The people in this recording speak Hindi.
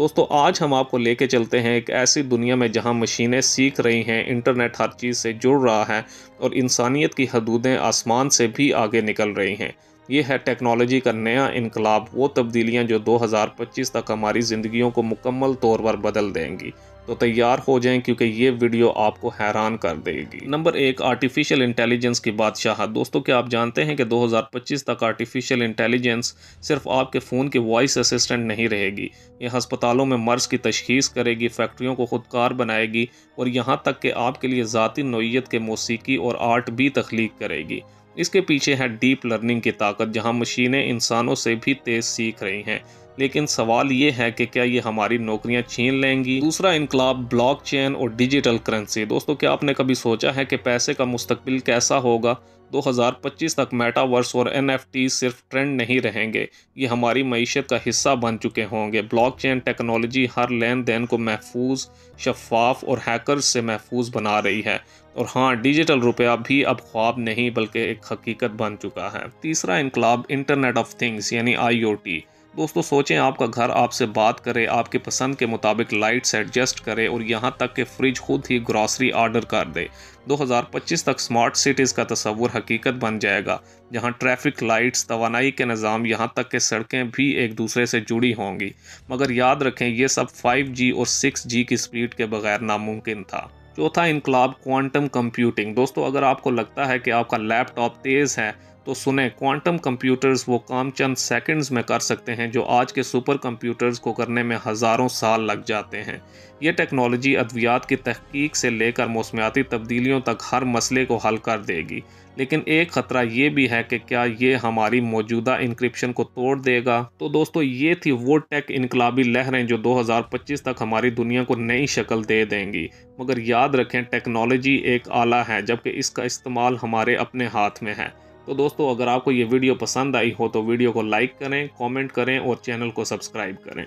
दोस्तों आज हम आपको लेके चलते हैं एक ऐसी दुनिया में जहां मशीनें सीख रही हैं, इंटरनेट हर चीज़ से जुड़ रहा है और इंसानियत की हदूदें आसमान से भी आगे निकल रही हैं। ये है टेक्नोलॉजी का नया इनकलाब, वो तब्दीलियां जो 2025 तक हमारी ज़िंदगियों को मुकम्मल तौर पर बदल देंगी। तो तैयार हो जाएं क्योंकि ये वीडियो आपको हैरान कर देगी। नंबर 1, आर्टिफिशियल इंटेलिजेंस की बादशाह। दोस्तों क्या आप जानते हैं कि 2025 तक आर्टिफिशियल इंटेलिजेंस सिर्फ आपके फ़ोन की वॉइस असिस्टेंट नहीं रहेगी। ये अस्पतालों में मर्ज़ की तशख़ीस करेगी, फैक्ट्रियों को खुदकार बनाएगी और यहाँ तक कि आपके लिए ज़ाती नौइयत के मौसीकी और आर्ट भी तख्लीक करेगी। इसके पीछे है डीप लर्निंग की ताकत, जहाँ मशीनें इंसानों से भी तेज़ सीख रही हैं। लेकिन सवाल ये है कि क्या ये हमारी नौकरियां छीन लेंगी। दूसरा इनकलाब, ब्लॉकचेन और डिजिटल करेंसी। दोस्तों क्या आपने कभी सोचा है कि पैसे का मुस्तकबिल कैसा होगा? 2025 तक मेटावर्स और एनएफटी सिर्फ ट्रेंड नहीं रहेंगे, ये हमारी मईशत का हिस्सा बन चुके होंगे। ब्लॉकचेन टेक्नोलॉजी हर लेन देन को महफूज, शफाफ और हैकर्स से महफूज बना रही है। और हाँ, डिजिटल रुपया भी अब ख्वाब नहीं बल्कि एक हकीकत बन चुका है। तीसरा इनकलाब, इंटरनेट ऑफ थिंग्स यानी IoT। दोस्तों सोचें, आपका घर आपसे बात करे, आपके पसंद के मुताबिक लाइट्स एडजस्ट करे और यहाँ तक कि फ्रिज खुद ही ग्रॉसरी ऑर्डर कर दे। 2025 तक स्मार्ट सिटीज़ का तस्वुर हकीकत बन जाएगा, जहाँ ट्रैफिक लाइट्स, तवानाई के निज़ाम, यहाँ तक कि सड़कें भी एक दूसरे से जुड़ी होंगी। मगर याद रखें, ये सब 5G और 6G की स्पीड के बगैर नामुमकिन था। चौथा इनकलाब, क्वांटम कंप्यूटिंग। दोस्तों अगर आपको लगता है कि आपका लैपटॉप तेज़ है तो सुने, क्वांटम कंप्यूटर्स वो काम चंद सेकंड्स में कर सकते हैं जो आज के सुपर कंप्यूटर्स को करने में हज़ारों साल लग जाते हैं। ये टेक्नोलॉजी अद्वियात की तहकीक से लेकर मौसमियाती तब्दीलियों तक हर मसले को हल कर देगी। लेकिन एक ख़तरा ये भी है कि क्या ये हमारी मौजूदा इंक्रिप्शन को तोड़ देगा। तो दोस्तों ये थी वो टेक इनकलाबी लहरें जो 2025 तक हमारी दुनिया को नई शक्ल दे देंगी। मगर याद रखें, टेक्नोलॉजी एक आला है जबकि इसका इस्तेमाल हमारे अपने हाथ में है। तो दोस्तों अगर आपको ये वीडियो पसंद आई हो तो वीडियो को लाइक करें, कमेंट करें और चैनल को सब्सक्राइब करें।